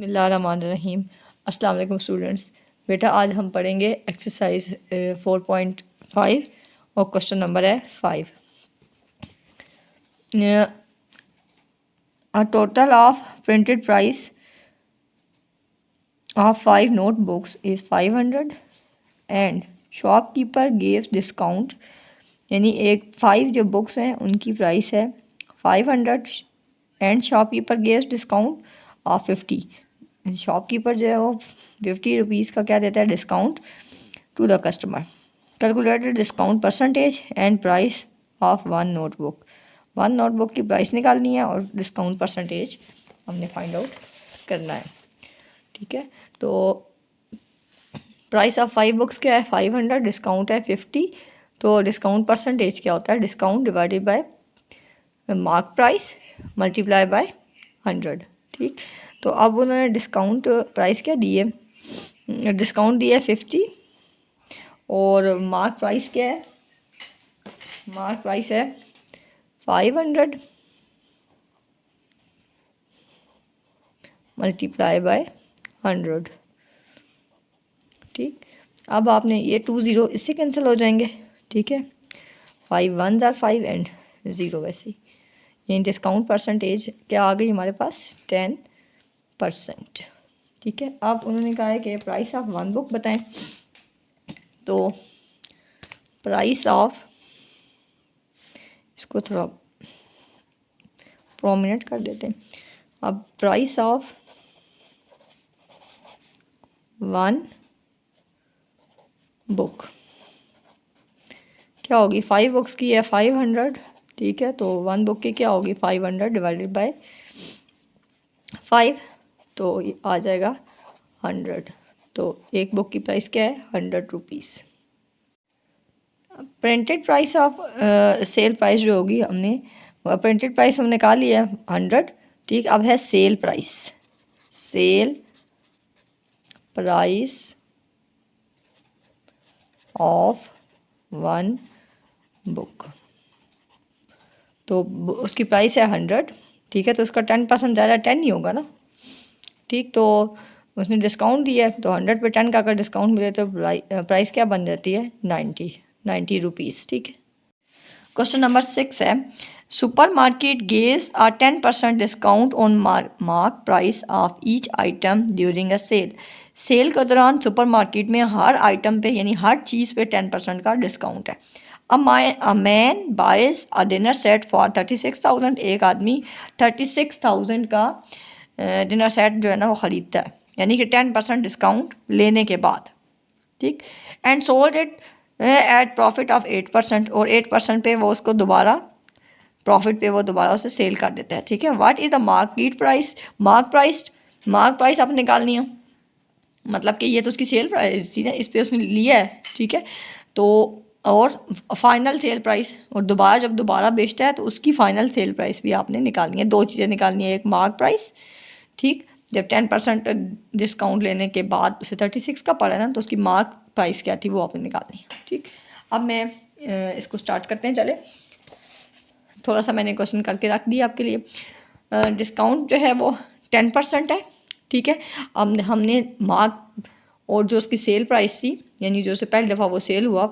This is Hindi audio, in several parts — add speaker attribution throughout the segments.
Speaker 1: बिस्मिल्लाहिर्रहमानिर्रहीम। अस्सलाम वालेकुम स्टूडेंट्स। बेटा आज हम पढ़ेंगे एक्सरसाइज 4.5 और क्वेश्चन नंबर है 5। A total of printed price of 5 notebooks is 500 and shopkeeper gives discount, यानी 5 जो बुक्स हैं उनकी प्राइस है 500 and shopkeeper gives discount of 50। Shopkeeper जो है वो 50 रुपीज़ का क्या देता है discount to the customer. Calculated discount percentage and price of one notebook की प्राइस निकालनी है और डिस्काउंट परसेंटेज हमने फाइंड आउट करना है। ठीक है, तो प्राइस ऑफ 5 बुक्स क्या है 500, डिस्काउंट है 50, तो डिस्काउंट परसेंटेज क्या होता है discount divided by mark price multiply by 100। ठीक, तो अब उन्होंने डिस्काउंट प्राइस क्या दी है, डिस्काउंट दिया है 50 और मार्क प्राइस क्या है, मार्क प्राइस है 500 मल्टीप्लाई बाय 100। ठीक, अब आपने ये 20 इससे कैंसिल हो जाएंगे। ठीक है, 5 1s are 5 एंड 0 वैसे ही, ये डिस्काउंट परसेंटेज क्या आ गई हमारे पास 10%। ठीक है, अब उन्होंने कहा है कि प्राइस ऑफ वन बुक बताएं, तो प्राइस ऑफ, इसको थोड़ा प्रोमिनेंट कर देते हैं। अब प्राइस ऑफ वन बुक क्या होगी, 5 बुक्स की है 500। ठीक है, तो वन बुक की क्या होगी 500 डिवाइडेड बाय 5, तो ये आ जाएगा 100। तो एक बुक की प्राइस क्या है 100 rupees. Printed price of sale price जो होगी, हमने प्रिंटेड प्राइस हमने निकाल लिया 100। ठीक, अब है sale price of one book, तो उसकी प्राइस है 100। ठीक है, तो उसका 10% ज़्यादा 10 नहीं होगा ना। ठीक, तो उसने डिस्काउंट दिया है, तो 100 पे 10 का अगर डिस्काउंट मिले तो प्राइस क्या बन जाती है 90 रुपीज़। ठीक है, क्वेश्चन नंबर 6 है supermarket gives a 10% discount on mark price of each item during a sale. Sale के दौरान सुपर मार्केट में हर आइटम पे यानी हर चीज़ पे 10% का डिस्काउंट है। A man buys a dinner set for 36,000, एक आदमी 36,000 का डिनर सेट जो है ना वो ख़रीदता है, यानी कि 10% डिस्काउंट लेने के बाद। ठीक, and sold it at profit of 8%, और 8% पे वो उसको दोबारा प्रॉफिट पे वो दोबारा उसे सेल कर देता है। ठीक है, what is the market price, mark price आपने निकालनी है, मतलब कि ये तो उसकी सेल प्राइस थी ना, इस पर उसने लिया है। ठीक है, तो और फाइनल सेल प्राइस, और जब दोबारा बेचता है तो उसकी फ़ाइनल सेल प्राइस भी आपने निकालनी है। दो चीज़ें निकालनी है, एक मार्क प्राइस, ठीक, जब 10% डिस्काउंट लेने के बाद उसे 36 का पड़ा ना, तो उसकी मार्क प्राइस क्या थी वो आपने निकालनी है। ठीक, अब मैं इसको स्टार्ट करते हैं। चले, थोड़ा सा मैंने क्वेश्चन करके रख दिया आपके लिए। डिस्काउंट जो है वो 10% है। ठीक है, अब हमने मार्क और जो उसकी सेल प्राइस थी, यानी जो उसे पहली दफ़ा वो सेल हुआ,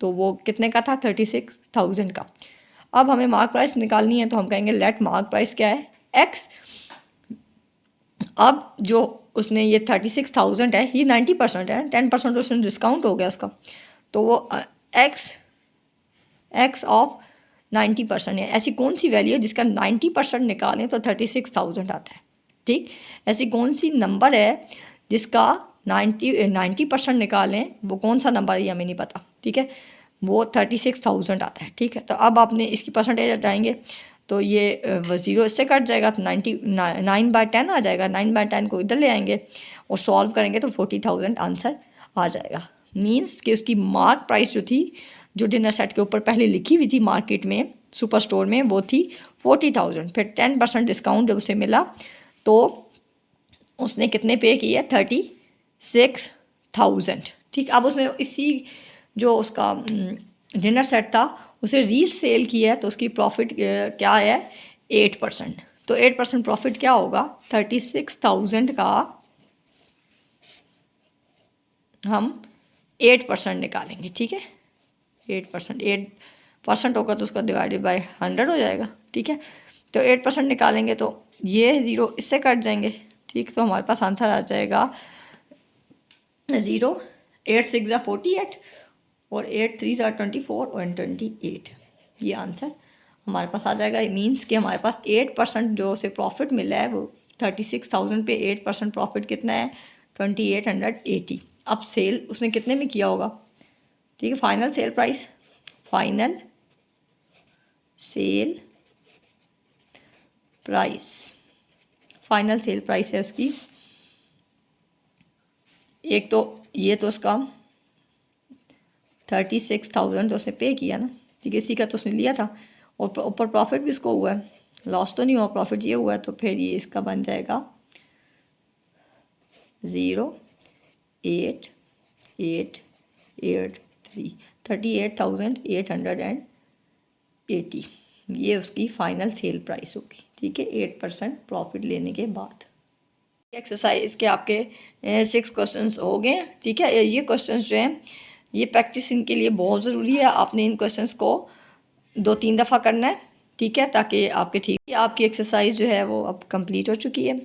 Speaker 1: तो वो कितने का था 36,000 का। अब हमें मार्क प्राइस निकालनी है, तो हम कहेंगे लेट मार्क प्राइस क्या है x। अब जो उसने ये 36,000 है, ये 90% है, 10% उसने डिस्काउंट हो गया उसका, तो वो x ऑफ 90% है। ऐसी कौन सी वैल्यू है जिसका 90% निकालें तो 36,000 आता है। ठीक, ऐसी कौन सी नंबर है जिसका 90% निकालें, वो कौन सा नंबर है ये हमें नहीं पता। ठीक है, वो 36,000 आता है। ठीक है, तो अब आपने इसकी परसेंटेज हटाएंगे, तो ये 0 इससे कट जाएगा, तो 9/10 आ जाएगा। 9/10 को इधर ले आएंगे और सॉल्व करेंगे तो 40,000 आंसर आ जाएगा। मीन्स कि उसकी मार्क प्राइस जो थी, जो डिनर सेट के ऊपर पहले लिखी हुई थी मार्केट में सुपर स्टोर में, वो थी 40,000। फिर 10% डिस्काउंट जब उसे मिला तो उसने कितने पे किए 36,000। ठीक, अब उसने इसी जो उसका डिनर सेट था उसे रीसेल किया है, तो उसकी प्रॉफिट क्या है 8%। तो 8% प्रॉफिट क्या होगा, 36,000 का हम 8% निकालेंगे, ठीक है। 8% होगा तो उसका डिवाइडेड बाय 100 हो जाएगा, ठीक है। तो 8% निकालेंगे तो ये 0 इससे कट जाएंगे, ठीक। तो हमारे पास आंसर आ जाएगा 0, 8 6 ज़ा 48 और 8 3 ज़ा 24 और 28, ये आंसर हमारे पास आ जाएगा। मीन्स कि हमारे पास 8% जो उसे प्रॉफिट मिला है वो 36,000 पे 8% प्रॉफिट कितना है, 2880। अब सेल उसने कितने में किया होगा, ठीक है। Final sale price, final sale price, final sale price है उसकी, एक तो ये तो उसका 36,000 तो उसने पे किया ना, ठीक है, इसी का तो उसने लिया था, और ऊपर प्रॉफिट भी उसको हुआ है, लॉस तो नहीं हुआ, प्रॉफिट ये हुआ है। तो फिर ये इसका बन जाएगा 0,883, 38,880, ये उसकी फ़ाइनल सेल प्राइस होगी, ठीक है, 8% प्रॉफिट लेने के बाद। एक्सरसाइज के आपके 6 क्वेश्चंस हो गए, ठीक है। ये क्वेश्चंस जो हैं ये प्रैक्टिस इनके लिए बहुत ज़रूरी है। आपने इन क्वेश्चंस को 2-3 दफ़ा करना है, ठीक है, ताकि आपके आपकी एक्सरसाइज जो है वो अब कंप्लीट हो चुकी है।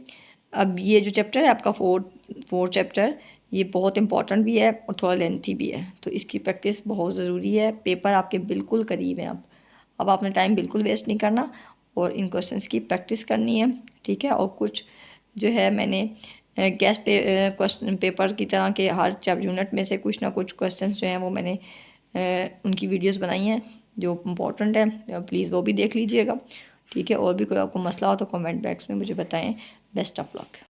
Speaker 1: अब ये जो चैप्टर है आपका फोर्थ चैप्टर, ये बहुत इंपॉर्टेंट भी है और थोड़ा लेंथी भी है, तो इसकी प्रैक्टिस बहुत ज़रूरी है। पेपर आपके बिल्कुल करीब हैं, अब आपने टाइम बिल्कुल वेस्ट नहीं करना और इन क्वेश्चंस की प्रैक्टिस करनी है, ठीक है। और कुछ जो है मैंने गेस्ट क्वेश्चन पेपर की तरह के हर यूनिट में से कुछ ना कुछ क्वेश्चंस जो हैं वो मैंने उनकी वीडियोस बनाई हैं जो इम्पोर्टेंट है, प्लीज़ वो भी देख लीजिएगा, ठीक है। और भी कोई आपको मसला हो तो कमेंट बॉक्स में मुझे बताएं। Best of luck.